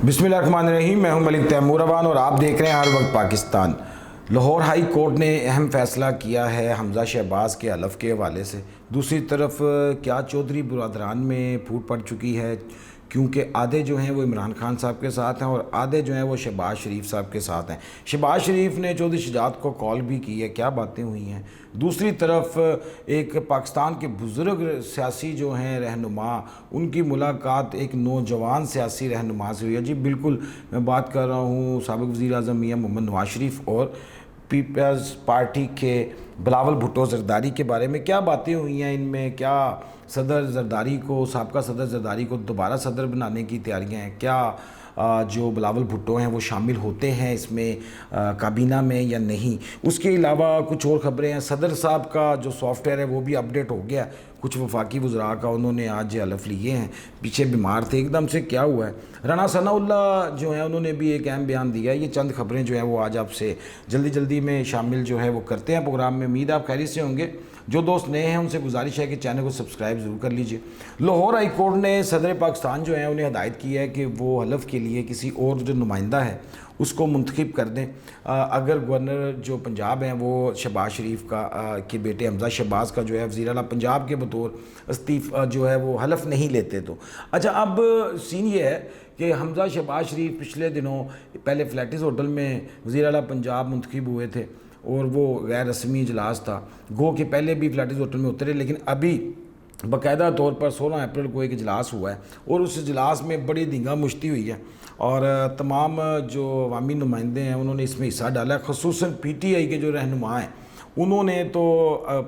بسم اللہ الرحمن الرحیم، میں ہوں ملک تیمور اوان اور آپ دیکھ رہے ہیں ہر وقت پاکستان۔ لاہور ہائی کورٹ نے اہم فیصلہ کیا ہے حمزہ شہباز کے حلف کے حوالے سے۔ دوسری طرف کیا چودھری برادران میں پھوٹ پڑ چکی ہے، کیونکہ آدھے جو ہیں وہ عمران خان صاحب کے ساتھ ہیں اور آدھے جو ہیں وہ شہباز شریف صاحب کے ساتھ ہیں۔ شہباز شریف نے چودھری شجاعت کو کال بھی کی ہے، کیا باتیں ہوئی ہیں۔ دوسری طرف ایک پاکستان کے بزرگ سیاسی جو ہیں رہنما، ان کی ملاقات ایک نوجوان سیاسی رہنما سے ہوئی ہے۔ جی بالکل، میں بات کر رہا ہوں سابق وزیر اعظم میاں محمد نواز شریف اور پیپلز پارٹی کے بلاول بھٹو زرداری کے بارے میں۔ کیا باتیں ہوئی ہیں ان میں؟ کیا صدر زرداری کو، سابقہ صدر زرداری کو دوبارہ صدر بنانے کی تیاریاں ہیں؟ کیا جو بلاول بھٹو ہیں وہ شامل ہوتے ہیں اس میں کابینہ میں یا نہیں؟ اس کے علاوہ کچھ اور خبریں ہیں۔ صدر صاحب کا جو سافٹ ویئر ہے وہ بھی اپڈیٹ ہو گیا ہے۔ کچھ وفاقی وزراء کا انہوں نے آج حلف لیے ہیں، پیچھے بیمار تھے، ایک دم سے کیا ہوا ہے۔ رانا ثناء اللہ جو ہیں انہوں نے بھی ایک اہم بیان دیا ہے۔ یہ چند خبریں جو ہیں وہ آج آپ سے جلدی میں شامل جو ہے وہ کرتے ہیں پروگرام میں۔ امید آپ خیریت سے ہوں گے۔ جو دوست نئے ہیں ان سے گزارش ہے کہ چینل کو سبسکرائب ضرور کر لیجئے۔ لاہور ہائی کورٹ نے صدر پاکستان جو ہیں انہیں ہدایت کی ہے کہ وہ حلف کے لیے کسی اور جو نمائندہ ہے اس کو منتخب کر دیں۔ اگر گورنر جو پنجاب ہیں وہ شہباز شریف کے بیٹے حمزہ شہباز کا جو ہے وزیر اعلیٰ پنجاب کے بطور استعفیٰ جو ہے وہ حلف نہیں لیتے تو اچھا، اب سین یہ ہے کہ حمزہ شہباز شریف پچھلے دنوں پہلے فلیٹس ہوٹل میں وزیر اعلیٰ پنجاب منتخب ہوئے تھے اور وہ غیر رسمی اجلاس تھا، گو کہ پہلے بھی فلیٹس ہوٹل میں اترے، لیکن ابھی باقاعدہ طور پر 16 اپریل کو ایک اجلاس ہوا ہے اور اس اجلاس میں بڑی دھنگا مشتی ہوئی ہے اور تمام جو عوامی نمائندے ہیں انہوں نے اس میں حصہ ڈالا ہے۔ خصوصاً پی ٹی آئی کے جو رہنما ہیں انہوں نے تو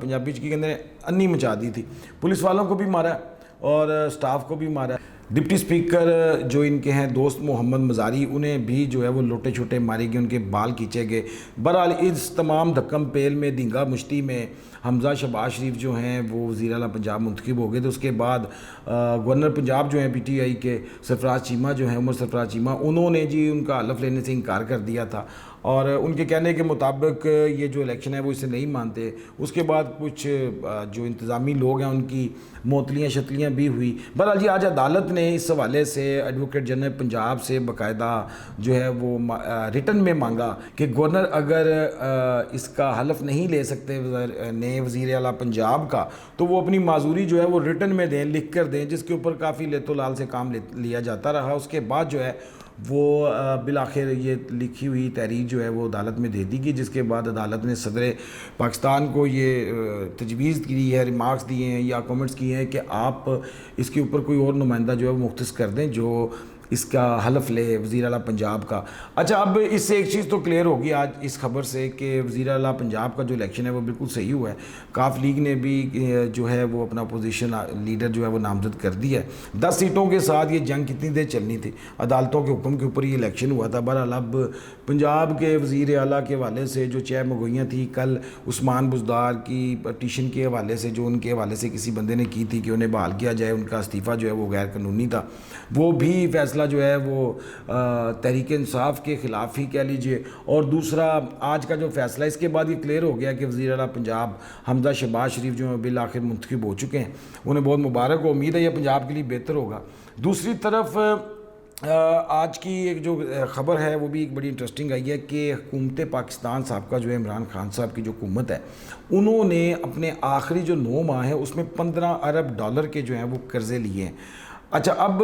پنجابی کی کہتے ہیں انی مچا دی تھی، پولیس والوں کو بھی مارا اور سٹاف کو بھی مارا۔ ڈپٹی اسپیکر جو ان کے ہیں دوست محمد مزاری، انہیں بھی جو ہے وہ لوٹے چھوٹے مارے گئے، ان کے بال کھینچے گئے۔ بہرحال اس تمام دھکم پیل میں، دھنگا مشتی میں حمزہ شہباز شریف جو ہیں وہ وزیر اعلیٰ پنجاب منتخب ہو گئے تھے۔ اس کے بعد گورنر پنجاب جو ہیں پی ٹی آئی کے سرفراز چیمہ جو ہیں، عمر سرفراز چیمہ، انہوں نے جی ان کا حلف لینے سے انکار کر دیا تھا اور ان کے کہنے کے مطابق یہ جو الیکشن ہے وہ اسے نہیں مانتے۔ اس کے بعد کچھ جو انتظامی لوگ ہیں ان کی معطلیاں شتلیاں بھی ہوئی۔ بہرحال جی آج عدالت نے اس حوالے سے ایڈوکیٹ جنرل پنجاب سے باقاعدہ جو ہے وہ ریٹن میں مانگا کہ گورنر اگر اس کا حلف نہیں لے سکتے نئے وزیر اعلیٰ پنجاب کا، تو وہ اپنی معذوری جو ہے وہ ریٹن میں دیں، لکھ کر دیں، جس کے اوپر کافی لیت و لال سے کام لیا جاتا رہا۔ اس کے بعد جو ہے وہ بالآخر یہ لکھی ہوئی تحریر جو ہے وہ عدالت میں دے دی گئی، جس کے بعد عدالت نے صدر پاکستان کو یہ تجویز کی ہے، ریمارکس دیے ہیں یا کامنٹس کیے ہیں کہ آپ اس کے اوپر کوئی اور نمائندہ جو ہے وہ مختص کر دیں جو اس کا حلف لے وزیر اعلیٰ پنجاب کا۔ اچھا، اب اس سے ایک چیز تو کلیئر ہوگی آج اس خبر سے کہ وزیر اعلیٰ پنجاب کا جو الیکشن ہے وہ بالکل صحیح ہوا ہے۔ کاف لیگ نے بھی جو ہے وہ اپنا اپوزیشن لیڈر جو ہے وہ نامزد کر دیا ہے۔ 10 سیٹوں کے ساتھ یہ جنگ کتنی دیر چلنی تھی، عدالتوں کے حکم کے اوپر یہ الیکشن ہوا تھا۔ بہرحال اب پنجاب کے وزیر اعلیٰ کے حوالے سے جو چہ مگوئیاں تھیں، کل عثمان بزدار کی پٹیشن کے حوالے سے جو ان کے حوالے سے کسی بندے نے کی تھی کہ انہیں بحال کیا جائے، ان کا استعفیٰ جو ہے وہ غیر قانونی تھا، وہ بھی فیصلہ جو ہے وہ تحریک انصاف کے خلاف ہی کہہ لیجئے۔ اور دوسرا آج کا جو فیصلہ، اس کے بعد یہ کلیئر ہو گیا کہ وزیر اعلیٰ پنجاب حمزہ شہباز شریف جو بالآخر منتخب ہو چکے ہیں، انہیں بہت مبارک ہو، امید ہے یہ پنجاب کے لیے بہتر ہوگا۔ دوسری طرف آج کی ایک جو خبر ہے وہ بھی ایک بڑی انٹرسٹنگ آئی ہے کہ حکومت پاکستان سابقہ جو ہے عمران خان صاحب کی جو حکومت ہے، انہوں نے اپنے آخری جو 9 ماہ ہیں اس میں 15 ارب ڈالر کے جو ہیں وہ قرضے لیے ہیں۔ اچھا، اب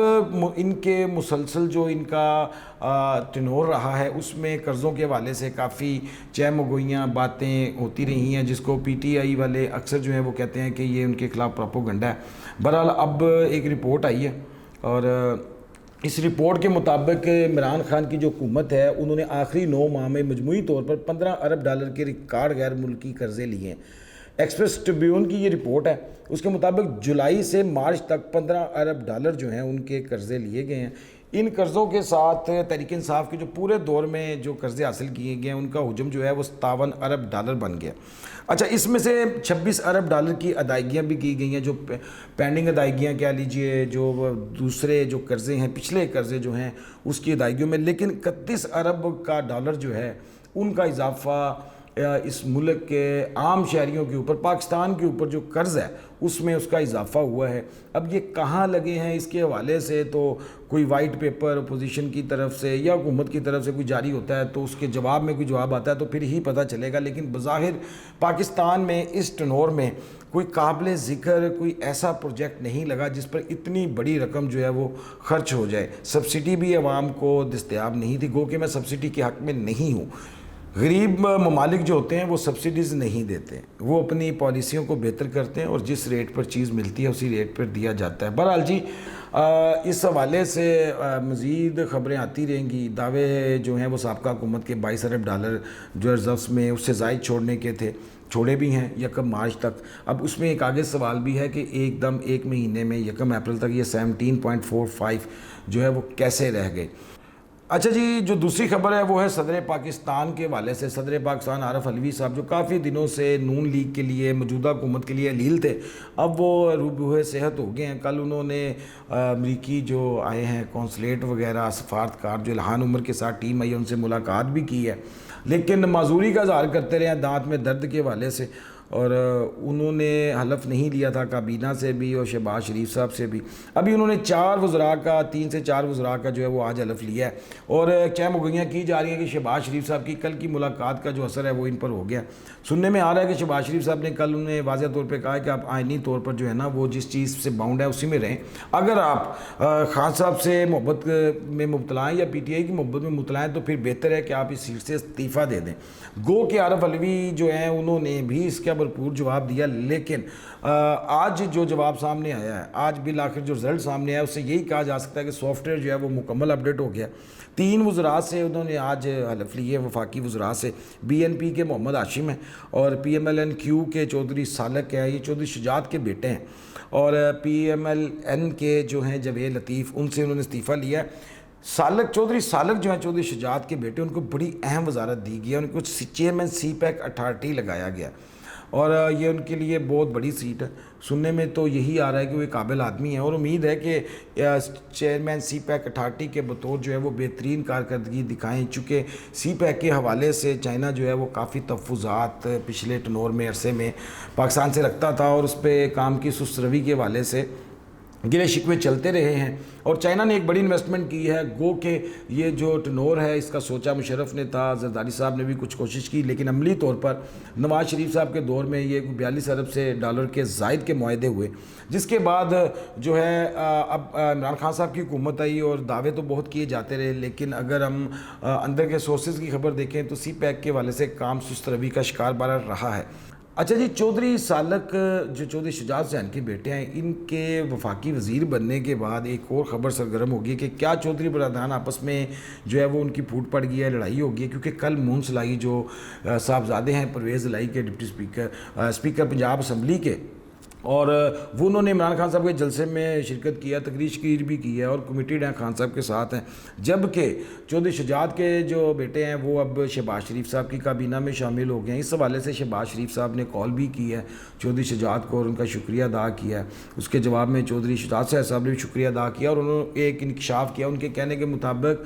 ان کے مسلسل جو ان کا ٹینور رہا ہے اس میں قرضوں کے حوالے سے کافی چہ مگوئیاں باتیں ہوتی رہی ہیں، جس کو پی ٹی آئی والے اکثر جو ہیں وہ کہتے ہیں کہ یہ ان کے خلاف پروپیگنڈا ہے۔ بہرحال اب ایک رپورٹ آئی ہے اور اس رپورٹ کے مطابق عمران خان کی جو حکومت ہے انہوں نے آخری 9 ماہ میں مجموعی طور پر 15 ارب ڈالر کے ریکارڈ غیر ملکی قرضے لیے ہیں۔ ایکسپریس ٹریبیون کی یہ رپورٹ ہے، اس کے مطابق جولائی سے مارچ تک 15 ارب ڈالر جو ہیں ان کے قرضے لیے گئے ہیں۔ ان قرضوں کے ساتھ تحریک انصاف کے جو پورے دور میں جو قرضے حاصل کیے گئے ہیں ان کا حجم جو ہے وہ 57 ارب ڈالر بن گیا۔ اچھا، اس میں سے 26 ارب ڈالر کی ادائیگیاں بھی کی گئی ہیں، جو پینڈنگ ادائیگیاں کہہ لیجئے، جو دوسرے جو قرضے ہیں، پچھلے قرضے جو ہیں اس کی ادائیگیوں میں، لیکن 31 ارب کا ڈالر جو ہے ان کا اضافہ اس ملک کے عام شہریوں کے اوپر، پاکستان کے اوپر جو قرض ہے اس میں اس کا اضافہ ہوا ہے۔ اب یہ کہاں لگے ہیں اس کے حوالے سے تو کوئی وائٹ پیپر اپوزیشن کی طرف سے یا حکومت کی طرف سے کوئی جاری ہوتا ہے تو اس کے جواب میں کوئی جواب آتا ہے تو پھر ہی پتہ چلے گا، لیکن بظاہر پاکستان میں اس ٹنور میں کوئی قابل ذکر کوئی ایسا پروجیکٹ نہیں لگا جس پر اتنی بڑی رقم جو ہے وہ خرچ ہو جائے۔ سبسڈی بھی عوام کو دستیاب نہیں تھی، گو کہ میں سبسڈی کے حق میں نہیں ہوں۔ غریب ممالک جو ہوتے ہیں وہ سبسڈیز نہیں دیتے، وہ اپنی پالیسیوں کو بہتر کرتے ہیں اور جس ریٹ پر چیز ملتی ہے اسی ریٹ پر دیا جاتا ہے۔ بہرحال جی اس حوالے سے مزید خبریں آتی رہیں گی۔ دعوے جو ہیں وہ سابقہ حکومت کے 22 ارب ڈالر جو ریزروز میں اس سے زائد چھوڑنے کے تھے، چھوڑے بھی ہیں 1 مارچ تک۔ اب اس میں ایک آگے سوال بھی ہے کہ ایک دم ایک مہینے میں 1 اپریل تک یہ 17.45 جو ہے وہ کیسے رہ گئے۔ اچھا جی، جو دوسری خبر ہے وہ ہے صدر پاکستان کے حوالے سے۔ صدر پاکستان عارف علوی صاحب جو کافی دنوں سے نون لیگ کے لیے، موجودہ حکومت کے لیے علیل تھے، اب وہ روبروئے صحت ہو گئے ہیں۔ کل انہوں نے امریکی جو آئے ہیں کونسلیٹ وغیرہ سفارتکار جو الہان عمر کے ساتھ ٹیم آئی ان سے ملاقات بھی کی ہے، لیکن معذوری کا اظہار کرتے رہے ہیں دانت میں درد کے حوالے سے، اور انہوں نے حلف نہیں لیا تھا کابینہ سے بھی اور شہباز شریف صاحب سے بھی۔ ابھی انہوں نے 4 وزراء کا 3 سے 4 وزراء کا جو ہے وہ آج حلف لیا ہے، اور چہ مگویاں کی جا رہی ہیں کہ شہباز شریف صاحب کی کل کی ملاقات کا جو اثر ہے وہ ان پر ہو گیا۔ سننے میں آ رہا ہے کہ شہباز شریف صاحب نے کل انہیں واضح طور پہ کہا ہے کہ آپ آئینی طور پر جو ہے نا وہ جس چیز سے باؤنڈ ہے اسی میں رہیں۔ اگر آپ خان صاحب سے محبت میں مبتلا ہیں یا پی ٹی آئی کی محبت میں مبتلا ہیں تو پھر بہتر ہے کہ آپ اس سیٹ سے استعفیٰ دے دیں۔ گو کہ عارف علوی جو ہیں انہوں نے بھی اس کا بھرپور جواب دیا، لیکن آج جو جواب سامنے آیا ہے، آج بالآخر جو رزلٹ سامنے آیا ہے، اس سے یہی کہا جا سکتا ہے کہ سافٹ ویئر جو ہے وہ مکمل اپڈیٹ ہو گیا۔ 3 وزراء سے انہوں نے آج حلف لیے، وفاقی وزراء سے بی این پی کے محمد ہاشم ہیں اور پی ایم ایل این کیو کے چودھری سالک ہیں، یہ چودھری شجاعت کے بیٹے ہیں، اور پی ایم ایل این کے جو ہیں جاوید لطیف، ان سے انہوں نے استعفیٰ لیا ہے۔ چودھری سالک جو ہیں چودھری شجاعت کے بیٹے، ان کو بڑی اہم وزارت دی گئی ہے، ان کو چیئرمین سی پیک اتھارٹی لگایا گیا، اور یہ ان کے لیے بہت بڑی سیٹ ہے۔ سننے میں تو یہی آ رہا ہے کہ وہ ایک قابل آدمی ہیں، اور امید ہے کہ چیئرمین سی پیک اتھارٹی کے بطور جو ہے وہ بہترین کارکردگی دکھائیں، چونکہ سی پیک کے حوالے سے چائنا جو ہے وہ کافی تحفظات پچھلے ٹنور میں عرصے میں پاکستان سے رکھتا تھا، اور اس پہ کام کی سست روی کے حوالے سے گلے شکوے چلتے رہے ہیں، اور چائنا نے ایک بڑی انویسٹمنٹ کی ہے۔ گو کہ یہ جو ٹنور ہے اس کا سوچا مشرف نے تھا، زرداری صاحب نے بھی کچھ کوشش کی، لیکن عملی طور پر نواز شریف صاحب کے دور میں یہ 42 ارب سے ڈالر کے زائد کے معاہدے ہوئے، جس کے بعد جو ہے اب عمران خان صاحب کی حکومت آئی اور دعوے تو بہت کیے جاتے رہے، لیکن اگر ہم اندر کے سورسز کی خبر دیکھیں تو سی پیک کے حوالے سے کام سست روی کا شکار بار رہا ہے۔ اچھا جی، چودھری سالک جو چودھری شجاعت حسین کے بیٹے ہیں، ان کے وفاقی وزیر بننے کے بعد ایک اور خبر سرگرم ہوگی کہ کیا چودھری برادران آپس میں جو ہے وہ ان کی پھوٹ پڑ گئی ہے، لڑائی ہوگی ہے، کیونکہ کل مون سلائی جو صاحبزادے ہیں پرویز الہی کے ڈپٹی اسپیکر پنجاب اسمبلی کے، اور وہ انہوں نے عمران خان صاحب کے جلسے میں شرکت کیا، تقریر بھی کی ہے اور کمیٹیڈ ہیں، خان صاحب کے ساتھ ہیں، جبکہ چودھری شجاعت کے جو بیٹے ہیں وہ اب شہباز شریف صاحب کی کابینہ میں شامل ہو گئے ہیں۔ اس حوالے سے شہباز شریف صاحب نے کال بھی کی ہے چودھری شجاعت کو اور ان کا شکریہ ادا کیا ہے۔ اس کے جواب میں چودھری شجاعت صاحب نے بھی شکریہ ادا کیا، اور انہوں نے ایک انکشاف کیا۔ ان کے کہنے کے مطابق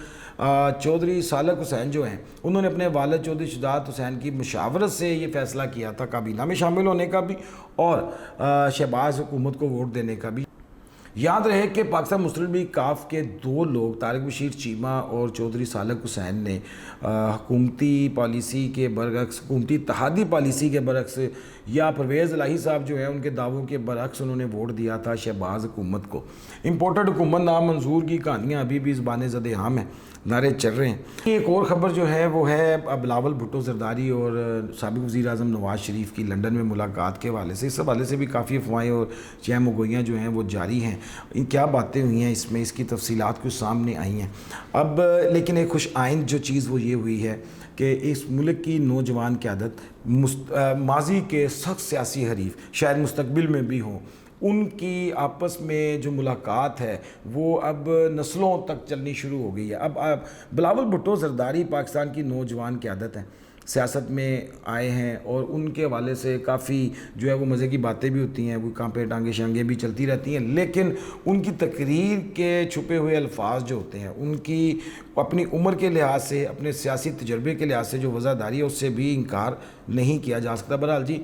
چودھری سالک حسین جو ہیں انہوں نے اپنے والد چودھری شجاعت حسین کی مشاورت سے یہ فیصلہ کیا تھا کابینہ میں شامل ہونے کا بھی اور شہباز حکومت کو ووٹ دینے کا بھی۔ یاد رہے کہ پاکستان مسلم لیگ کاف کے 2 لوگ طارق بشیر چیمہ اور چودھری سالک حسین نے حکومتی پالیسی کے برعکس، حکومتی اتحادی پالیسی کے برعکس یا پرویز الہی صاحب جو ہیں ان کے دعووں کے برعکس انہوں نے ووٹ دیا تھا شہباز حکومت کو۔ امپورٹڈ حکومت نامنظور کی کہانیاں ابھی بھی زبان زد عام ہیں، نعرے چل رہے ہیں۔ ایک اور خبر جو ہے وہ ہے بلاول بھٹو زرداری اور سابق وزیر اعظم نواز شریف کی لنڈن میں ملاقات کے حوالے سے۔ اس حوالے سے بھی کافی افواہیں اور چہم گوئیاں جو ہیں وہ جاری ہیں، کیا باتیں ہوئی ہیں اس میں، اس کی تفصیلات کچھ سامنے آئی ہیں اب۔ لیکن ایک خوش آئند جو چیز وہ یہ ہوئی ہے کہ اس ملک کی نوجوان قیادت ماضی کے سخت سیاسی حریف شاید مستقبل میں بھی ہوں، ان کی آپس میں جو ملاقات ہے وہ اب نسلوں تک چلنی شروع ہو گئی ہے۔ اب بلاول بھٹو زرداری پاکستان کی نوجوان قیادت ہیں، سیاست میں آئے ہیں اور ان کے حوالے سے کافی جو ہے وہ مزے کی باتیں بھی ہوتی ہیں، کوئی کہاں پہ ٹانگیں شانگیں بھی چلتی رہتی ہیں، لیکن ان کی تقریر کے چھپے ہوئے الفاظ جو ہوتے ہیں، ان کی اپنی عمر کے لحاظ سے، اپنے سیاسی تجربے کے لحاظ سے جو وضاحت ہے اس سے بھی انکار نہیں کیا جا سکتا۔ بہرحال جی،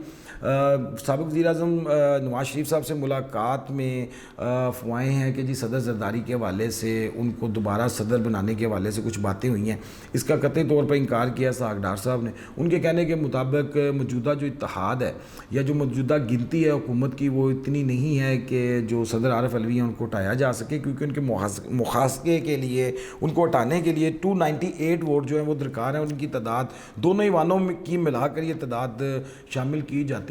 سابق وزیر اعظم نواز شریف صاحب سے ملاقات میں افواہیں ہیں کہ جی صدر زرداری کے حوالے سے ان کو دوبارہ صدر بنانے کے حوالے سے کچھ باتیں ہوئی ہیں، اس کا قطعی طور پر انکار کیا اسحاق ڈار صاحب نے۔ ان کے کہنے کے مطابق موجودہ جو اتحاد ہے یا جو موجودہ گنتی ہے حکومت کی، وہ اتنی نہیں ہے کہ جو صدر عارف علوی ہیں ان کو ہٹایا جا سکے، کیونکہ ان کے محاصرے کے لیے، ان کو ہٹانے کے لیے 298 ووٹ جو ہیں وہ درکار ہیں۔ ان کی تعداد دونوں ایوانوں کی ملا کر یہ تعداد شامل کی جاتی ہے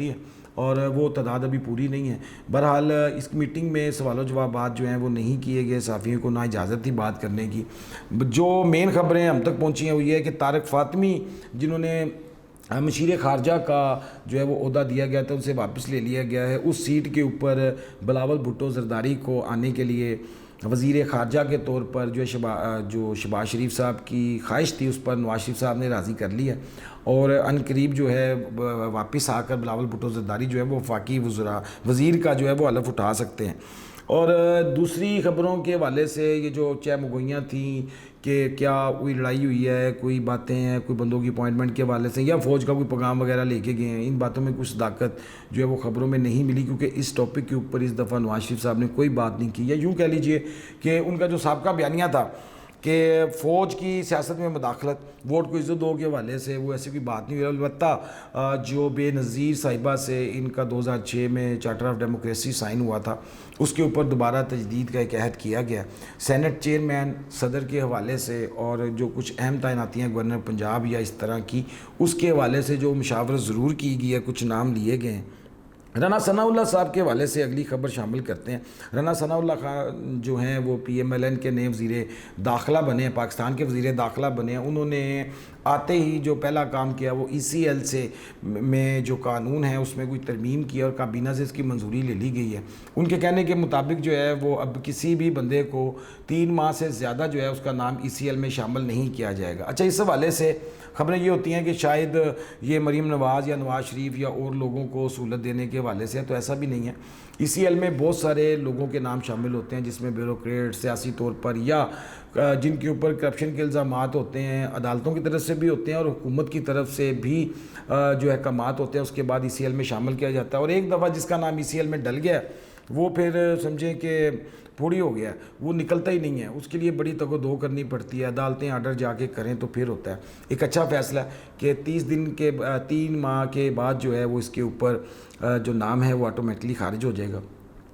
اور وہ تعداد ابھی پوری نہیں ہے۔ بہرحال اس میٹنگ میں سوال و جوابات جو ہیں وہ نہیں کیے گئے، صحافیوں کو نہ اجازت تھی بات کرنے کی۔ جو مین خبریں ہم تک پہنچی ہیں وہ یہ ہے کہ طارق فاطمی، جنہوں نے مشیر خارجہ کا جو ہے وہ عہدہ دیا گیا تھا، ان سے واپس لے لیا گیا ہے۔ اس سیٹ کے اوپر بلاول بھٹو زرداری کو آنے کے لیے وزیر خارجہ کے طور پر جو شہباز شریف صاحب کی خواہش تھی، اس پر نواز شریف صاحب نے راضی کر لی ہے اور ان قریب جو ہے واپس آ کر بلاول بھٹو زرداری جو ہے وہ وفاقی وزیر کا جو ہے وہ حلف اٹھا سکتے ہیں۔ اور دوسری خبروں کے حوالے سے یہ جو چہ مگوئیاں تھیں کہ کیا کوئی لڑائی ہوئی ہے، کوئی باتیں ہیں، کوئی بندوں کی اپوائنٹمنٹ کے حوالے سے یا فوج کا کوئی پیغام وغیرہ لے کے گئے ہیں، ان باتوں میں کچھ صداقت جو ہے وہ خبروں میں نہیں ملی، کیونکہ اس ٹاپک کے اوپر اس دفعہ نواز شریف صاحب نے کوئی بات نہیں کی، یا یوں کہہ لیجئے کہ ان کا جو سابقہ بیانیہ تھا کہ فوج کی سیاست میں مداخلت، ووٹ کو عزت دو کے حوالے سے، وہ ایسی کوئی بات نہیں ہوئی۔ البتہ جو بے نظیر صاحبہ سے ان کا 2006 میں چارٹر آف ڈیموکریسی سائن ہوا تھا، اس کے اوپر دوبارہ تجدید کا ایک عہد کیا گیا سینٹ چیئرمین صدر کے حوالے سے، اور جو کچھ اہم تعیناتیاں گورنر پنجاب یا اس طرح کی، اس کے حوالے سے جو مشاورت ضرور کی گئی ہے، کچھ نام لیے گئے ہیں۔ رانا ثناء اللہ صاحب کے حوالے سے اگلی خبر شامل کرتے ہیں۔ رانا ثناء اللہ خان جو ہیں وہ پی ایم ایل این کے نئے وزیر داخلہ بنے ہیں، پاکستان کے وزیر داخلہ بنے ہیں۔ انہوں نے آتے ہی جو پہلا کام کیا وہ ای سی ایل سے میں جو قانون ہے اس میں کوئی ترمیم کی اور کابینہ سے اس کی منظوری لے لی گئی ہے۔ ان کے کہنے کے مطابق جو ہے وہ اب کسی بھی بندے کو 3 ماہ سے زیادہ جو ہے اس کا نام ای سی ایل میں شامل نہیں کیا جائے گا۔ اچھا، اس حوالے سے خبریں یہ ہوتی ہیں کہ شاید یہ مریم نواز یا نواز شریف یا اور لوگوں کو سہولت دینے کے حوالے سے ہے، تو ایسا بھی نہیں ہے۔ ای سی ایل میں بہت سارے لوگوں کے نام شامل ہوتے ہیں، جس میں بیوروکریٹ سیاسی طور پر یا جن کے اوپر کرپشن کے الزامات ہوتے ہیں، عدالتوں کی طرف سے بھی ہوتے ہیں اور حکومت کی طرف سے بھی جو احکامات ہوتے ہیں، اس کے بعد ای سی ایل میں شامل کیا جاتا ہے۔ اور ایک دفعہ جس کا نام ای سی ایل میں ڈل گیا وہ پھر سمجھیں کہ پھوڑی ہو گیا ہے، وہ نکلتا ہی نہیں ہے، اس کے لیے بڑی تگ و دو کرنی پڑتی ہے، عدالتیں آرڈر جا کے کریں تو پھر ہوتا ہے۔ ایک اچھا فیصلہ ہے کہ 3 ماہ کے بعد جو ہے وہ اس کے اوپر جو نام ہے وہ آٹومیٹکلی خارج ہو جائے گا۔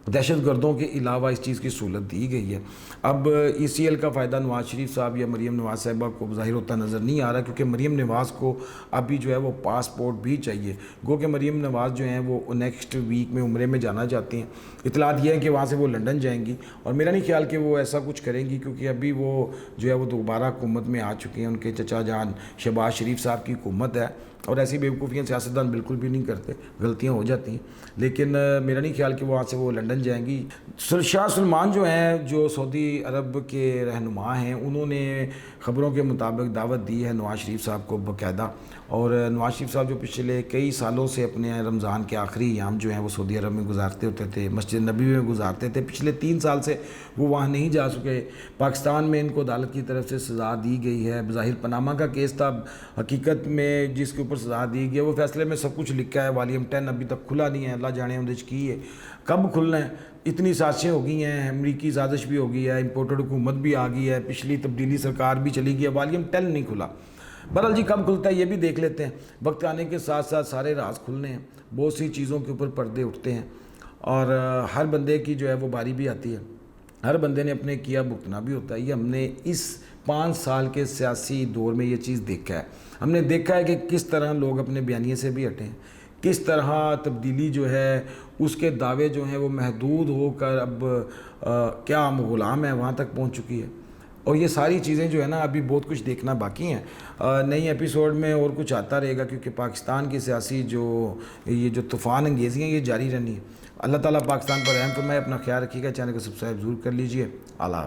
دہشت گردوں کے علاوہ اس چیز کی سہولت دی گئی ہے۔ اب ای سی ایل کا فائدہ نواز شریف صاحب یا مریم نواز صاحبہ کو ظاہر ہوتا نظر نہیں آ رہا، کیونکہ مریم نواز کو ابھی جو ہے وہ پاسپورٹ بھی چاہیے۔ گو کہ مریم نواز جو ہیں وہ نیکسٹ ویک میں عمرے میں جانا چاہتی ہیں۔ اطلاعات یہ ہیں کہ وہاں سے وہ لنڈن جائیں گی، اور میرا نہیں خیال کہ وہ ایسا کچھ کریں گی، کیونکہ ابھی وہ جو ہے وہ دوبارہ حکومت میں آ چکے ہیں۔ ان کے چچا جان شہباز شریف صاحب کی حکومت ہے، اور ایسی بیوقوفیاں سیاستدان بالکل بھی نہیں کرتے، غلطیاں ہو جاتی ہیں، لیکن میرا نہیں خیال کہ وہاں سے وہ لنڈن جائیں گی۔ شاہ سلمان جو ہیں، جو سعودی عرب کے رہنما ہیں، انہوں نے خبروں کے مطابق دعوت دی ہے نواز شریف صاحب کو باقاعدہ، اور نواز شریف صاحب جو پچھلے کئی سالوں سے اپنے رمضان کے آخری ایام جو ہیں وہ سعودی عرب میں گزارتے ہوتے تھے، مسجد نبوی میں گزارتے تھے، پچھلے 3 سال سے وہ وہاں نہیں جا سکے۔ پاکستان میں ان کو عدالت کی طرف سے سزا دی گئی ہے، بظاہر پاناما کا کیس تھا، حقیقت میں جس کے اوپر سزا دی گئی ہے وہ فیصلے میں سب کچھ لکھا ہے، والیوم 10 ابھی تک کھلا نہیں ہے، اللہ جانے اندیش کی ہے کب کھلنا ہے۔ اتنی سازشیں ہو گئی ہیں، امریکی سازش بھی ہو گئی ہے، امپورٹڈ حکومت بھی آ گئی ہے، پچھلی تبدیلی سرکار بھی چلی گئی ہے، والیوم 10 نہیں کھلا۔ بہرحال جی کب کھلتا ہے یہ بھی دیکھ لیتے ہیں، وقت آنے کے ساتھ ساتھ سارے راز کھلنے ہیں، بہت سی چیزوں کے اوپر پردے اٹھتے ہیں، اور ہر بندے کی جو ہے وہ باری بھی آتی ہے، ہر بندے نے اپنے کیا بھگتنا بھی ہوتا ہے۔ یہ ہم نے اس 5 سال کے سیاسی دور میں یہ چیز دیکھا ہے، ہم نے دیکھا ہے کہ کس طرح لوگ اپنے بیانیے سے بھی ہٹے ہیں، کس طرح تبدیلی جو ہے اس کے دعوے جو ہیں وہ محدود ہو کر اب کیا ہم غلام ہیں وہاں تک پہنچ چکی ہے۔ اور یہ ساری چیزیں جو ہے نا ابھی بہت کچھ دیکھنا باقی ہیں، نئی ایپیسوڈ میں اور کچھ آتا رہے گا، کیونکہ پاکستان کی سیاسی یہ جو طوفان انگیزیاں یہ جاری رہنی ہے۔ اللہ تعالیٰ پاکستان پر رحم فرمائے، اپنا خیال رکھیے گا، چینل کو سبسکرائب ضرور کر لیجئے۔ اللہ حافظ۔